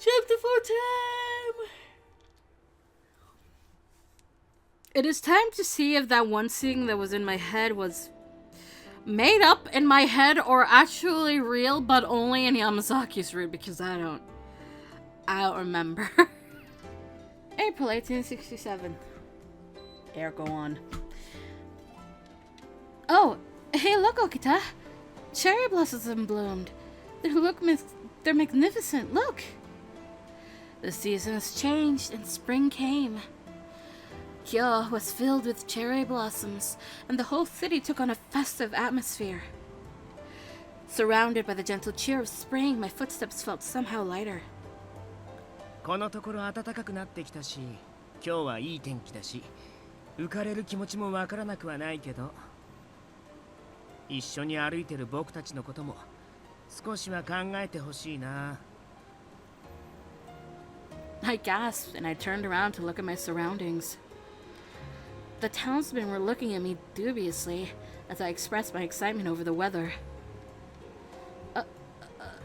Chapter 4 time! It is time to see if that one thing that was in my head was made up in my head or actually real, but only in Yamazaki's route, because I don't remember. April 1867. Air go on. Oh, hey look, Okita! Cherry blossoms have bloomed. They're magnificent, look! The season has changed and spring came. Kyo was filled with cherry blossoms, and the whole city took on a festive atmosphere. Surrounded by the gentle cheer of spring, my footsteps felt somehow lighter. このところ暖かくなってきたし、今日はいい天気だし、浮かれる気持ちもわからなくはないけど、一緒に歩いてる僕たちのことも少しは考えてほしいな。I gasped and I turned around to look at my surroundings. The townsmen were looking at me dubiously as I expressed my excitement over the weather.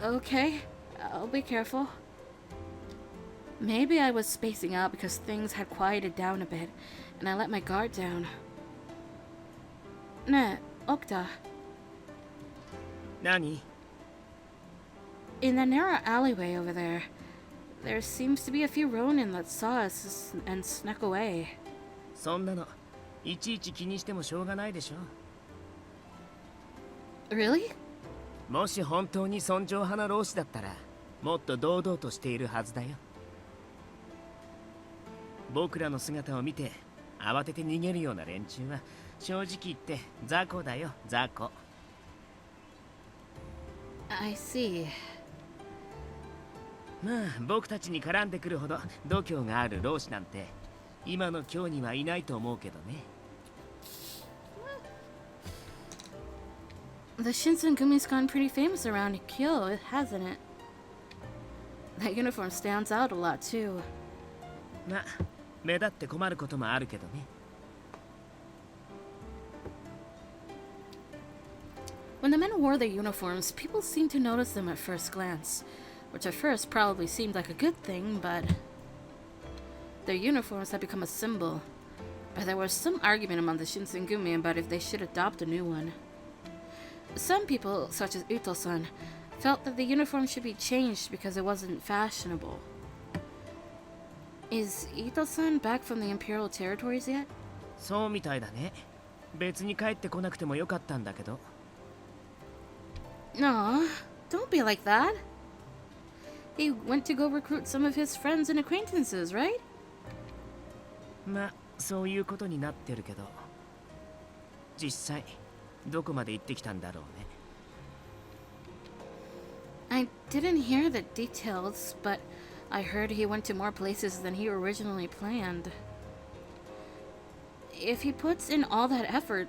Okay, I'll be careful. Maybe I was spacing out because things had quieted down a bit, and I let my guard down. Ne, Okta. Nani? In the narrow alleyway over there, there seems to be a few ronin that saw us and snuck away. そんなのいちいち気にしてもしょうがないでしょ。Really? もし本当に尊重派な老子だったら、もっと堂々としているはずだよ。僕らの姿を見て慌てて逃げるような連中は正直言って雑魚だよ、雑魚。I see. まあ僕たちに絡んでくるほど度胸がある老子なんて今の今日にはいないと思うけどね。The Shinsengumi's gone pretty famous around Kyo, hasn't it? That uniform stands out a lot too. まあ目立って困ることもあるけどね。When the men wore their uniforms, people seemed to notice them at first glance, which at first probably seemed like a good thing, but their uniforms had become a symbol. But there was some argument among the Shinsengumi about if they should adopt a new one. Some people, such as Uto-san, felt that the uniform should be changed because it wasn't fashionable. Is Ito-san back from the Imperial territories yet? そうみたいだね。別に帰ってこなくてもよかったんだけど。No, don't be like that. He went to go recruit some of his friends and acquaintances, right? まあそういうことになってるけど、実際どこまで行ってきたんだろうね。I didn't hear the details, but I heard he went to more places than he originally planned. If he puts in all that effort,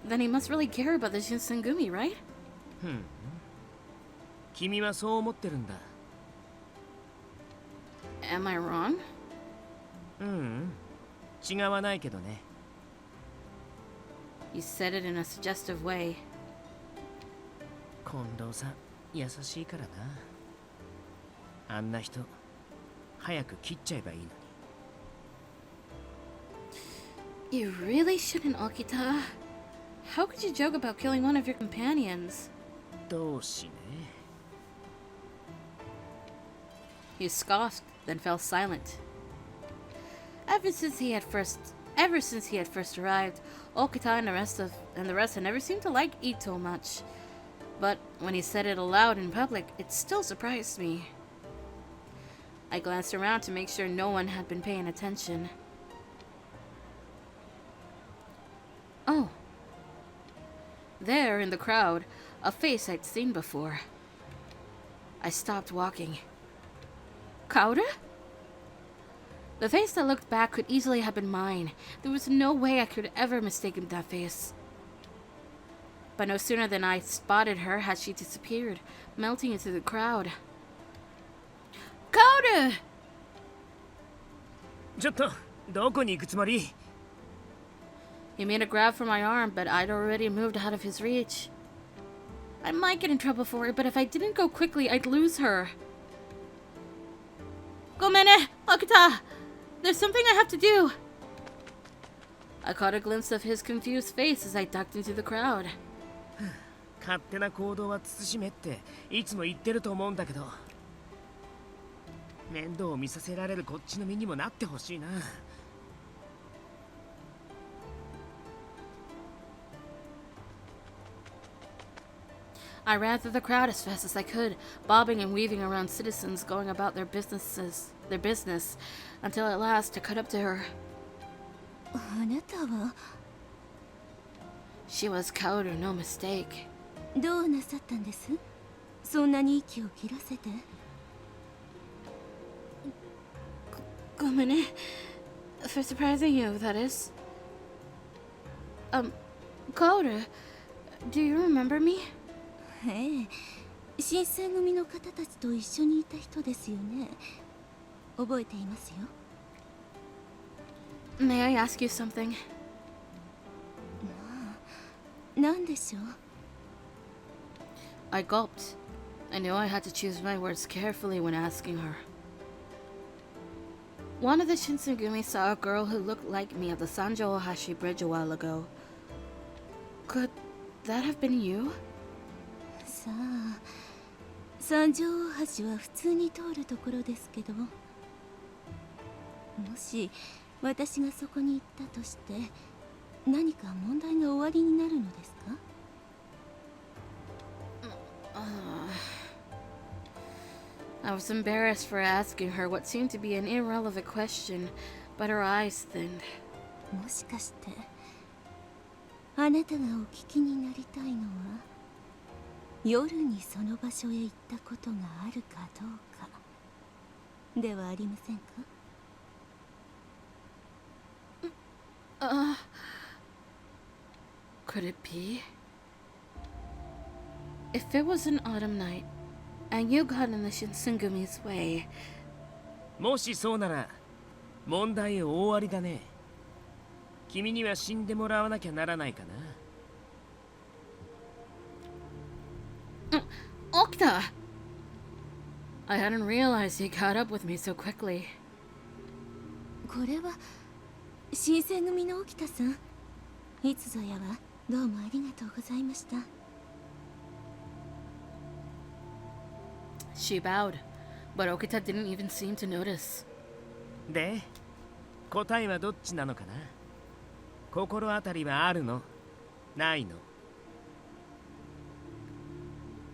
then he must really care about the Shinsengumi, right? 君はそう思ってるんだ。Am I wrong? 違わないけどね。He said it in a suggestive way. 近藤さん、優しいからな。あんな人、早く切っちゃえばいいのに。You really shouldn't, Okita. How could you joke about killing one of your companions? どうしね。He scoffed, then fell silent. Ever since he had first arrived, Okita and the rest had never seemed to like Ito much. But when he said it aloud in public, it still surprised me. I glanced around to make sure no one had been paying attention. Oh. There, in the crowd, a face I'd seen before. I stopped walking. Kaoru? The face that looked back could easily have been mine. There was no way I could ever mistake that face. But no sooner than I spotted her had she disappeared, melting into the crowd. Kaoru! ちょっと、どこに行くつもり？ He made a grab for my arm, but I'd already moved out of his reach. I might get in trouble for it, but if I didn't go quickly, I'd lose her. Gomene, Okita! There's something I have to do! I caught a glimpse of his confused face as I ducked into the crowd. 勝手な行動は慎めっていつも言ってると思うんだけど、面倒を見させられるこっちの身にもなってほしいな。I ran through the crowd as fast as I could, bobbing and weaving around citizens going about their business, until at last I caught up to her. あなたは She was Kaoru, no mistake. どうなさったんです？そんなに息を切らせて。Gomene, for surprising you, that is. Kaoru, do you remember me? ええ、新選組の方たちと一緒にいた人ですよね。覚えていますよ。May I ask you something? 何でしょう？ I gulped. I knew I had to choose my words carefully when asking her. One of the Shinsengumi saw a girl who looked like me at the Sanjo Ohashi Bridge a while ago. Could that have been you? さあ、三条大橋は普通に通るところですけど、もし私がそこに行ったとして何か問題が終わりになるのですか？ I was embarrassed for asking her what seemed to be an irrelevant question, but her eyes thinned. もしかしてあなたがお聞きになりたいのは夜にその場所へ行ったことがあるかどうかではありませんか？ Could it be? If it was an autumn night, and you got in the Shinsengumi's way... もしそうなら問題大ありだね。君には死んでもらわなきゃならないかな。Okita! I hadn't realized he caught up with me so quickly. これは新選組の沖田さん。いつぞやはどうもありがとうございました。 She bowed, but Okita didn't even seem to notice. で、答えはどっちなのかな？心当たりはあるの？ないの？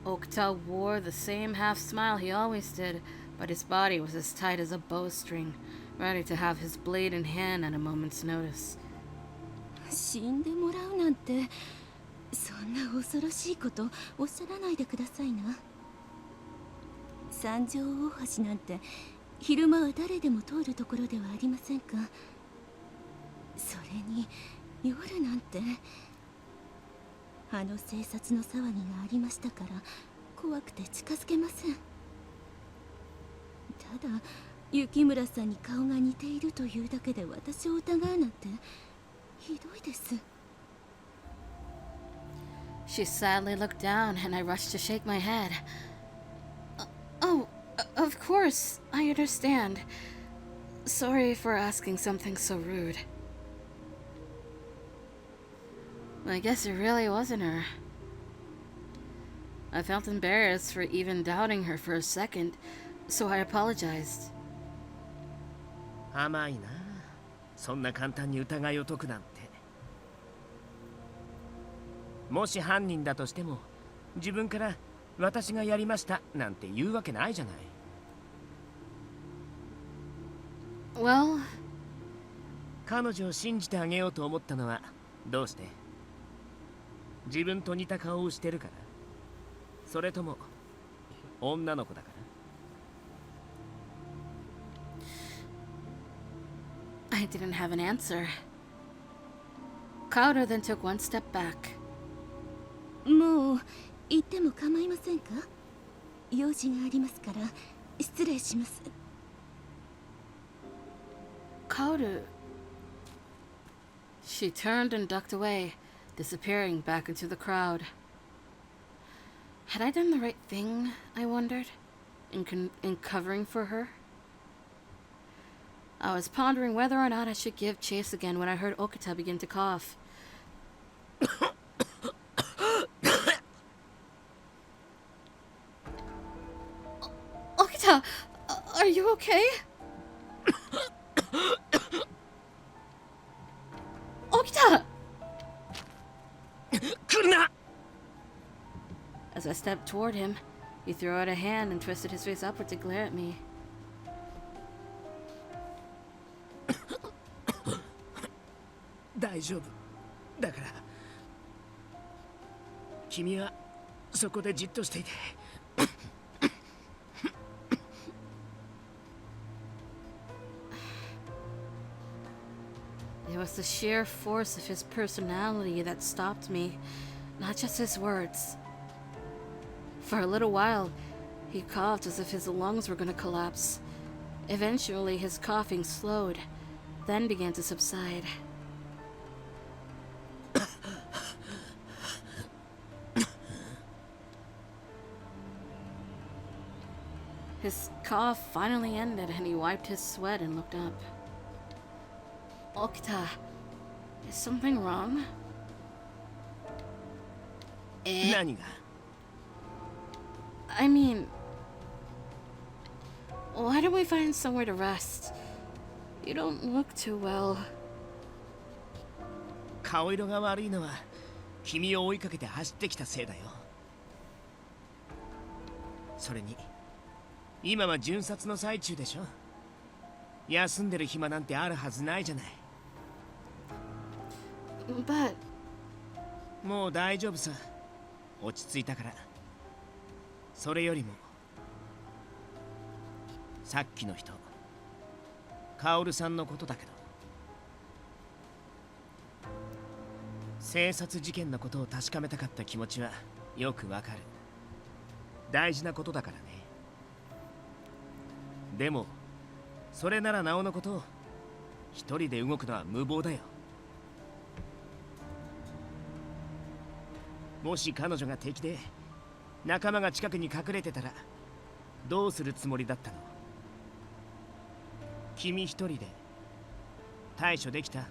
Okita wore the same half smile he always did, but his body was as tight as a bowstring, ready to have his blade in hand at a moment's notice. 死んでもらうなんて、そんな恐ろしいことおっしゃらないでくださいな。三条大橋なんて昼間は誰でも通るところではありませんか。それに夜なんて、あの警察の騒ぎがありましたから怖くて近づけません。ただ雪村さんに顔が似ているというだけで私を疑うなんてひどいです。 She sadly looked down, and I rushed to shake my head. Oh, of course, I understand. Sorry for asking something so rude. I guess it really wasn't her. I felt embarrassed for even doubting her for a second, so I apologized. 甘いな。そんな簡単に疑いを解くなんて。もし犯人だとしても、自分から私がやりましたなんて言うわけないじゃない。Well... 彼女を信じてあげようと思ったのはどうして？自分と似た顔をしてるから？それとも女の子だから？ I didn't have an answer. Kaoru then took one step back. もう行っても構いませんか？用事がありますから失礼します。 Kaoru... She turned and ducked away, disappearing back into the crowd. Had I done the right thing, I wondered, in covering for her? I was pondering whether or not I should give chase again when I heard Okita begin to cough. Okita, are you okay? Okita! 来るな As I stepped toward him, he threw out a hand and twisted his face upward to glare at me. 大丈夫だから君はそこでじっとしていて It was the sheer force of his personality that stopped me, not just his words. For a little while, he coughed as if his lungs were going to collapse. Eventually, his coughing slowed, then began to subside. His cough finally ended and he wiped his sweat and looked up. Okita, is something wrong? 何が I mean, why don't we find somewhere to rest? You don't look too well. 顔色が悪いのは君を追いかけて走ってきたせいだよそれに今は巡察の最中でしょ休んでる暇なんてあるはずないじゃない But もう大丈夫さ落ち着いたからそれよりもさっきの人カオルさんのことだけど生殺事件のことを確かめたかった気持ちはよくわかる大事なことだからねでもそれならなおのこと一人で動くのは無謀だよもし彼女が敵で仲間が近くに隠れてたらどうするつもりだったの君一人で対処できた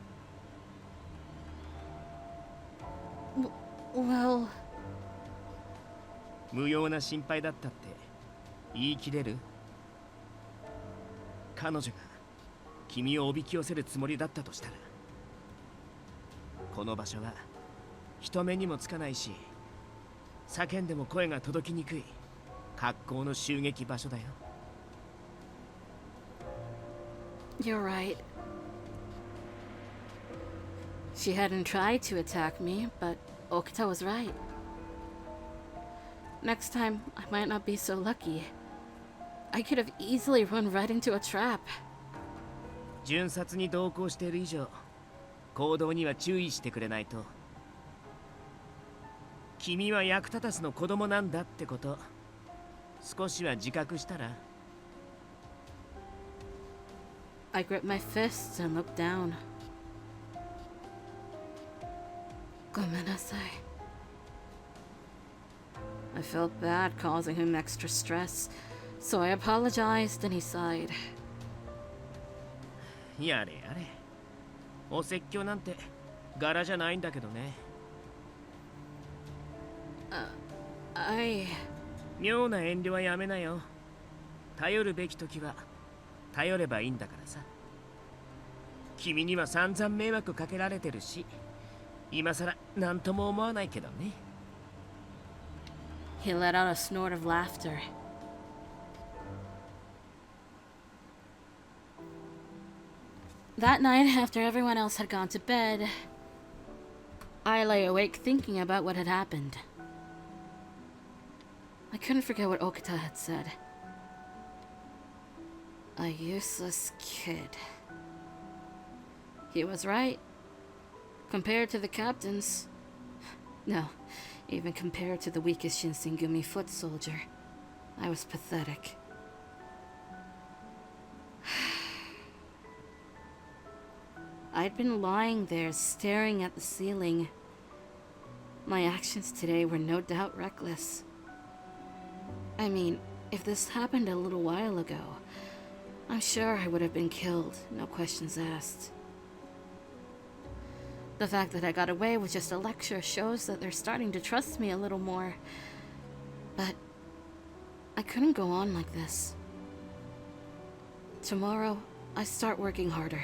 well, 無用な心配だったって言い切れる彼女が君をおびき寄せるつもりだったとしたらこの場所は人目にもつかないし叫んでも声が届きにくい格好の襲撃場所だよ you're right. She hadn't tried to attack me, but Okita was right. Next time, I might not be so lucky. I could have easily run right into a trap. 巡察に同行している以上行動には注意してくれないと君は役立たずの子供なんだってこと少しは自覚したら I gripped my fists and looked down. ごめんなさい. I felt bad causing him extra stress, so I apologized and he sighed. やれやれお説教なんて柄じゃないんだけどね I... 妙な遠慮はやめなよ頼るべき時は頼ればいいんだからさ君には散々迷惑かけられてるし今さら何とも思わないけどね He let out a snort of laughter. That night, after everyone else had gone to bed, I lay awake thinking about what had happened. I couldn't forget what Okita had said. A useless kid. He was right. Compared to the captains... No, even compared to the weakest Shinsengumi foot soldier, I was pathetic. I'd been lying there staring at the ceiling. My actions today were no doubt reckless. I mean, if this happened a little while ago, I'm sure I would have been killed, no questions asked. The fact that I got away with just a lecture shows that they're starting to trust me a little more. But I couldn't go on like this. Tomorrow, I start working harder.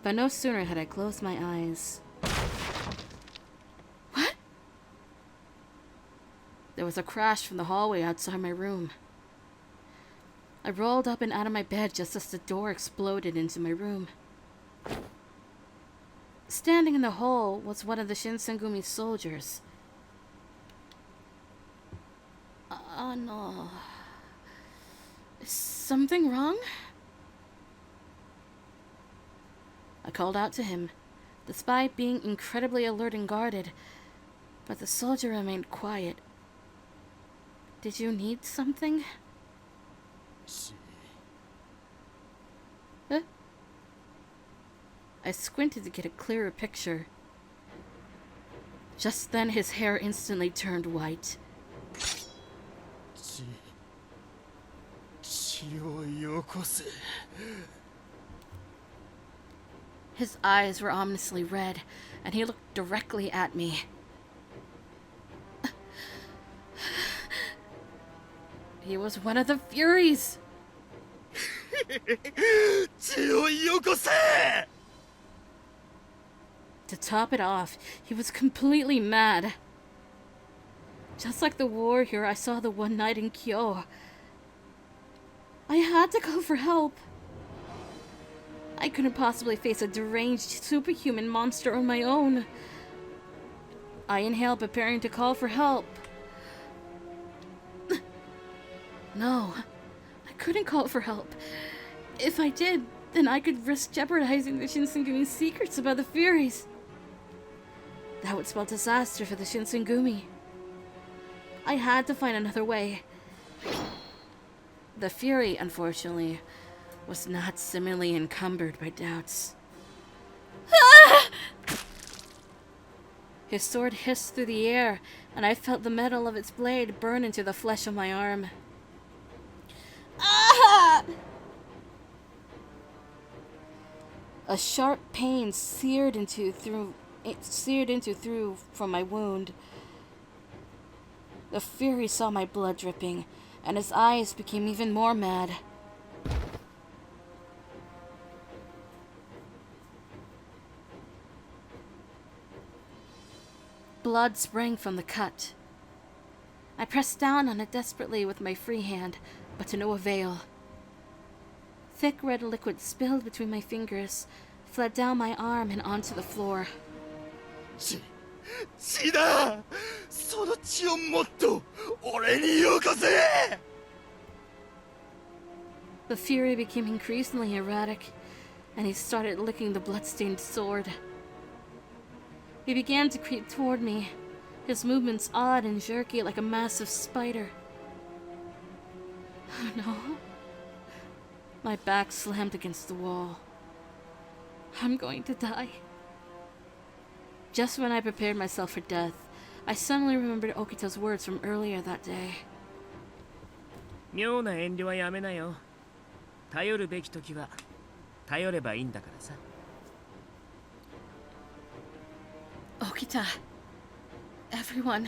But no sooner had I closed my eyes. What? There was a crash from the hallway outside my room. I rolled up and out of my bed just as the door exploded into my room. Standing in the hole was one of the Shinsengumi soldiers. No. Is something wrong? I called out to him, despite being incredibly alert and guarded, but the soldier remained quiet. Did you need something? Huh? I squinted to get a clearer picture. Just then his hair instantly turned white. His eyes were ominously red, and he looked directly at me. He was one of the Furies! To top it off, he was completely mad. Just like the warrior I saw the one night in Kyo. I had to go for help. I couldn't possibly face a deranged superhuman monster on my own. I inhaled, preparing to call for help. No, I couldn't call for help. If I did, then I could risk jeopardizing the Shinsengumi's secrets about the Furies. That would spell disaster for the Shinsengumi. I had to find another way. The Fury, unfortunately, was not similarly encumbered by doubts. Ah! His sword hissed through the air, and I felt the metal of its blade burn into the flesh of my arm. Ah! A sharp pain seared into through from my wound. The Fury saw my blood dripping, and his eyes became even more mad. Blood sprang from the cut. I pressed down on it desperately with my free hand, but to no avail. Thick red liquid spilled between my fingers, fled down my arm and onto the floor. 血だ! その血をもっと俺によこせ! The Fury became increasingly erratic, and he started licking the blood-stained sword. He began to creep toward me, his movements odd and jerky like a massive spider. Oh no. My back slammed against the wall. I'm going to die. Just when I prepared myself for death, I suddenly remembered Okita's words from earlier that day. 妙な遠慮はやめなよ。頼るべき時は頼ればいいんだからさ。Okita, everyone.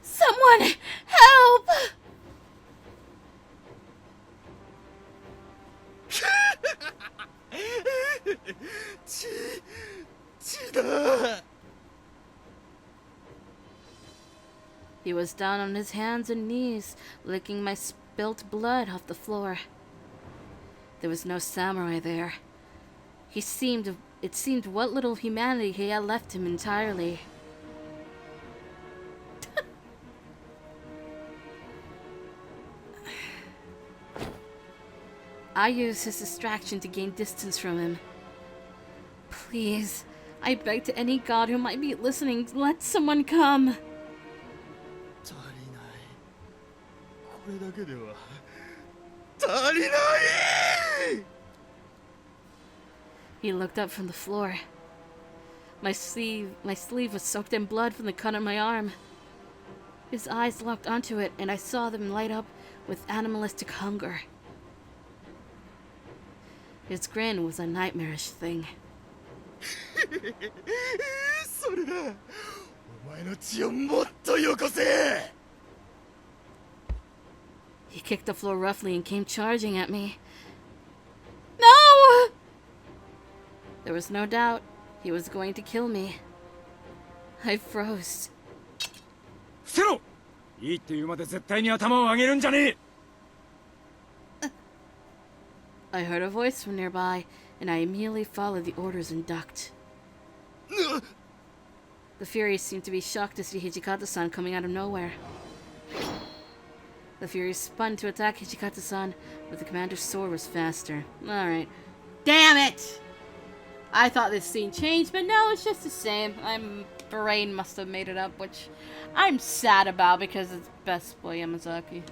Someone help! He was down on his hands and knees, licking my spilt blood off the floor. There was no samurai there. It seemed what little humanity he had left him entirely. I used his distraction to gain distance from him. Please, I beg to any god who might be listening, let someone come. 足りない。これだけでは足りない! He looked up from the floor. My sleeve was soaked in blood from the cut on my arm. His eyes locked onto it, and I saw them light up with animalistic hunger. His grin was a nightmarish thing. それだ。お前の血をもっとよこせ。 He kicked the floor roughly and came charging at me. No! There was no doubt he was going to kill me. I froze. 伏せろ！いいって言うまで絶対に頭を上げるんじゃねえ！ I heard a voice from nearby, and I immediately followed the orders and ducked. The Furies seemed to be shocked to see Hijikata-san coming out of nowhere. The Furies spun to attack Hijikata-san, but the commander's sword was faster. Alright. Damn it! I thought this scene changed, but no, it's just the same. My brain must have made it up, which I'm sad about because it's Best Boy Yamazaki.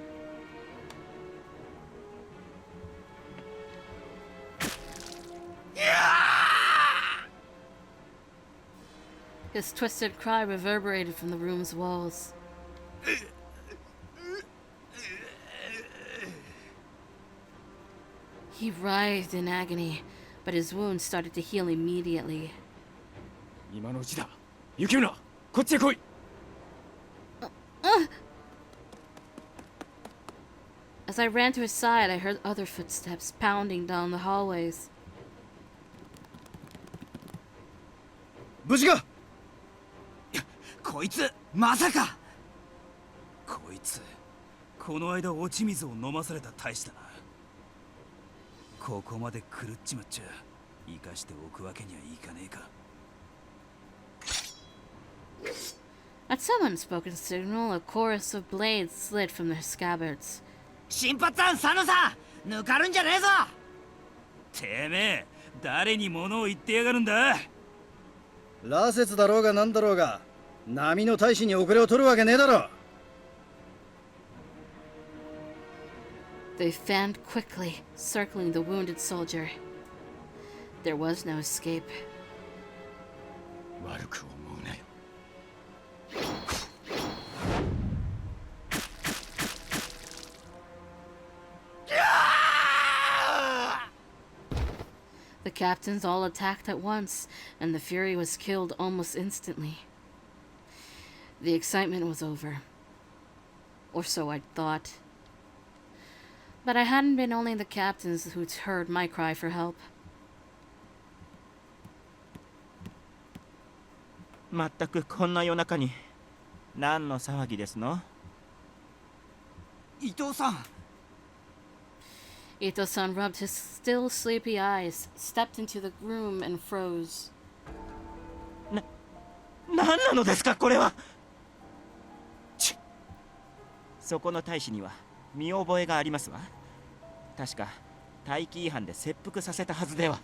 His twisted cry reverberated from the room's walls. He writhed in agony, but his wounds started to heal immediately. 今のうちだ。雪村、こっちへ来い。As I ran to his side, I heard other footsteps pounding down the hallways. 無事か。こいつまさか。こいつこの間落ち水を飲まされた大使だな。ここまで狂っちまっちゃ生かしておくわけにはいかねえか。 At someone's spoken signal, a chorus of blades slid from their scabbards. 新発案佐野さん、抜かるんじゃねえぞ。てめえ誰に物を言ってやがるんだ。羅刹だろうがなんだろうが波の大使に遅れを取るわけねえだろ。 They fanned quickly, circling the wounded soldier. There was no escape. 悪く思うなよ。 The captains all attacked at once, and the Fury was killed almost instantly. The excitement was over. Or so I thought. But I hadn't been only the captains who'd heard my cry for help. まったくこんな夜中に何の騒ぎですの？伊藤さん。 Ito-san rubbed his still sleepy eyes, stepped into the room, and froze. 何なのですかこれは。そこの大使には見覚えがありますわ。確か大気違反で切腹させたはずでは。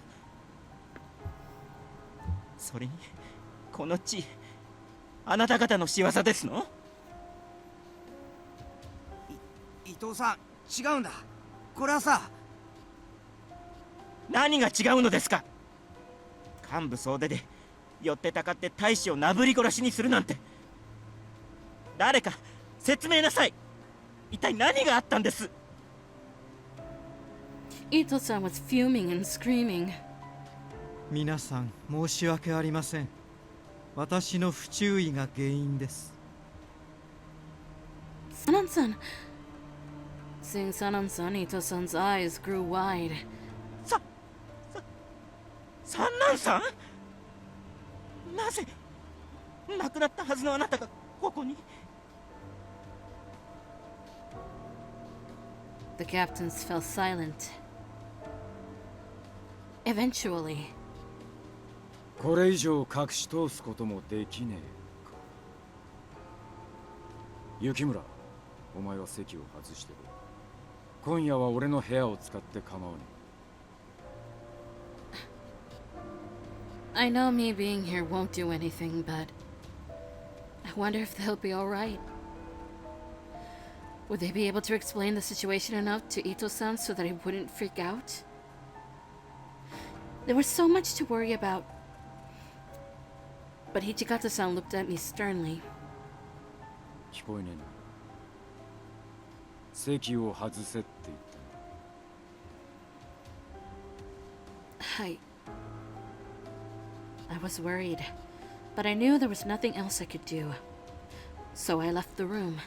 それにこの地、あなた方の仕業ですの？伊藤さん、違うんだ。これはさ。何が違うのですか。幹部総出で寄ってたかって大使をなぶり殺しにするなんて。誰か説明なさい。一体何があったんです？ Ito-san was fuming and screaming. 皆さん申し訳ありません。私の不注意が原因です。 Sanan-san! Seeing Sanan-san, Ito-san's eyes grew wide. 三男さん？なぜ亡くなったはずのあなたがここに？ The captains fell silent. Eventually, これ以上隠し通すこともできねえか。雪村、お前は席を外してろ。今夜は俺の部屋を使って構わねえ。 I know me being here won't do anything, but I wonder if they'll be alright. Would they be able to explain the situation enough to Ito-san so that he wouldn't freak out? There was so much to worry about. But Hijikata-san looked at me sternly. 聞こえねえな。席を外せって言った。はい。I was worried, but I knew there was nothing else I could do. So I left the room.